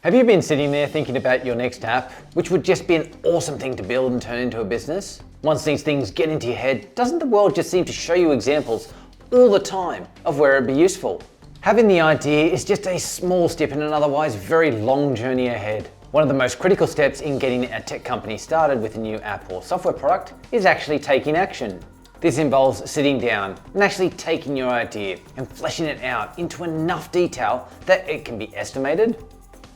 Have you been sitting there thinking about your next app, which would just be an awesome thing to build and turn into a business? Once these things get into your head, doesn't the world just seem to show you examples all the time of where it'd be useful? Having the idea is just a small step in an otherwise very long journey ahead. One of the most critical steps in getting a tech company started with a new app or software product is actually taking action. This involves sitting down and actually taking your idea and fleshing it out into enough detail that it can be estimated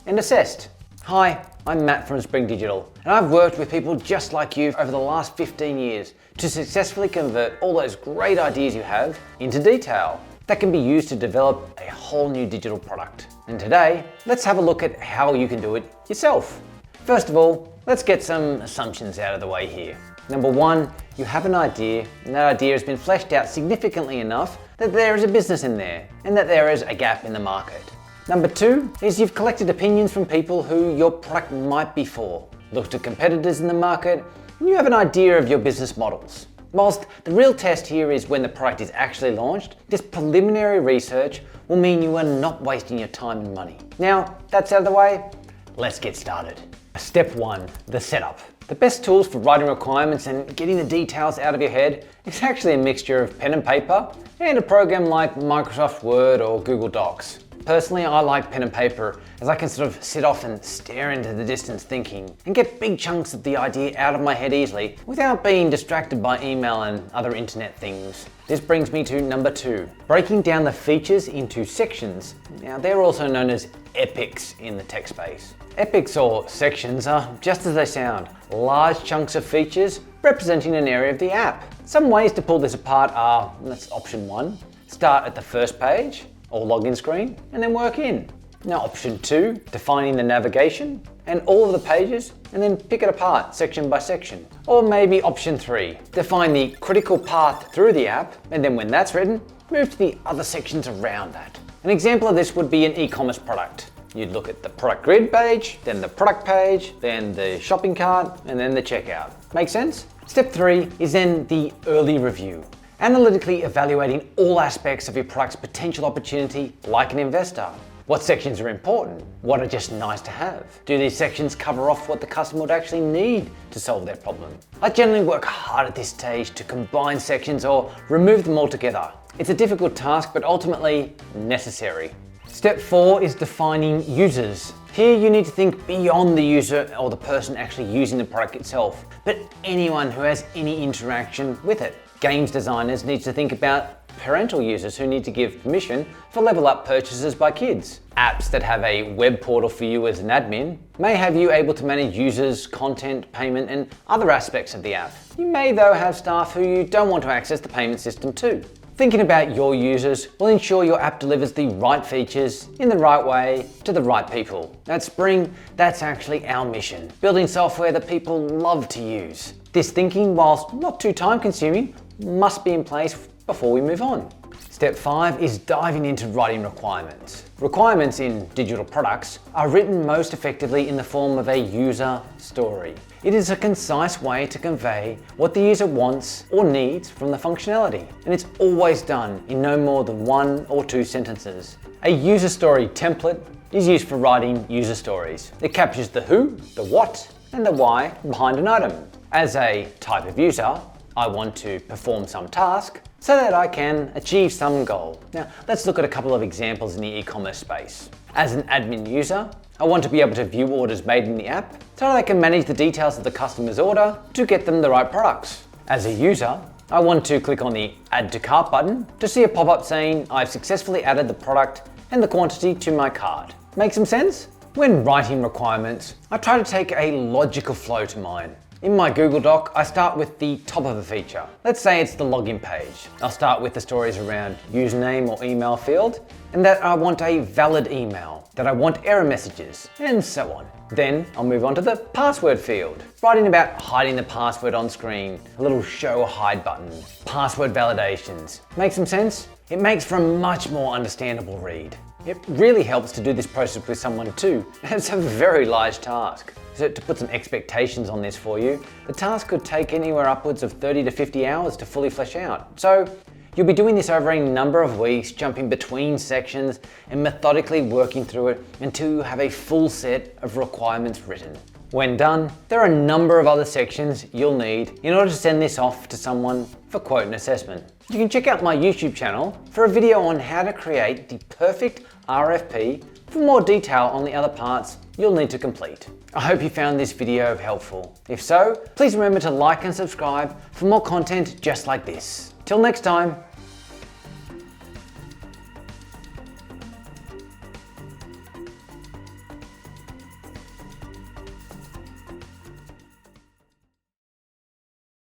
and assessed. Hi, I'm Matt from Spring Digital, and I've worked with people just like you over the last 15 years to successfully convert all those great ideas you have into detail that can be used to develop a whole new digital product. And today, let's have a look at how you can do it yourself. First of all, let's get some assumptions out of the way here. Number one, you have an idea, and that idea has been fleshed out significantly enough that there is a business in there, and that there is a gap in the market. Number two is you've collected opinions from people who your product might be for, looked at competitors in the market, and you have an idea of your business models. Whilst the real test here is when the product is actually launched, this preliminary research will mean you are not wasting your time and money. Now, that's out of the way, let's get started. Step one, the setup. The best tools for writing requirements and getting the details out of your head is actually a mixture of pen and paper and a program like Microsoft Word or Google Docs. Personally, I like pen and paper as I can sort of sit off and stare into the distance thinking and get big chunks of the idea out of my head easily without being distracted by email and other internet things. This brings me to number two, breaking down the features into sections. Now, they're also known as epics in the tech space. Epics or sections are just as they sound, large chunks of features representing an area of the app. Some ways to pull this apart are, that's option one, start at the first page or login screen and then work in. Now option two, defining the navigation and all of the pages and then pick it apart section by section. Or maybe option three, define the critical path through the app and then when that's written, move to the other sections around that. An example of this would be an e-commerce product. You'd look at the product grid page, then the product page, then the shopping cart, and then the checkout. Make sense? Step three is then the early review. Analytically evaluating all aspects of your product's potential opportunity like an investor. What sections are important? What are just nice to have? Do these sections cover off what the customer would actually need to solve their problem? I generally work hard at this stage to combine sections or remove them altogether. It's a difficult task, but ultimately necessary. Step four is defining users. Here you need to think beyond the user or the person actually using the product itself, but anyone who has any interaction with it. Games designers need to think about parental users who need to give permission for level up purchases by kids. Apps that have a web portal for you as an admin may have you able to manage users, content, payment, and other aspects of the app. You may though have staff who you don't want to access the payment system to. Thinking about your users will ensure your app delivers the right features in the right way to the right people. At Spring, that's actually our mission, building software that people love to use. This thinking, whilst not too time consuming, must be in place before we move on. Step five is diving into writing requirements. Requirements in digital products are written most effectively in the form of a user story. It is a concise way to convey what the user wants or needs from the functionality, and it's always done in no more than 1 or 2 sentences. A user story template is used for writing user stories. It captures the who, the what, and the why behind an item. As a type of user, I want to perform some task so that I can achieve some goal. Now, let's look at a couple of examples in the e-commerce space. As an admin user, I want to be able to view orders made in the app so that I can manage the details of the customer's order to get them the right products. As a user, I want to click on the Add to Cart button to see a pop-up saying I've successfully added the product and the quantity to my cart. Make some sense? When writing requirements, I try to take a logical flow to mine. In my Google Doc, I start with the top of a feature. Let's say it's the login page. I'll start with the stories around username or email field, and that I want a valid email, that I want error messages, and so on. Then I'll move on to the password field, writing about hiding the password on screen, a little show hide button, password validations. Make some sense? It makes for a much more understandable read. It really helps to do this process with someone too. It's a very large task. So to put some expectations on this for you, the task could take anywhere upwards of 30 to 50 hours to fully flesh out. So You'll be doing this over a number of weeks, jumping between sections and methodically working through it until you have a full set of requirements written. When done, there are a number of other sections you'll need in order to send this off to someone for quote and assessment. You can check out my YouTube channel for a video on how to create the perfect RFP for more detail on the other parts you'll need to complete. I hope you found this video helpful. If so, please remember to like and subscribe for more content just like this. Till next time.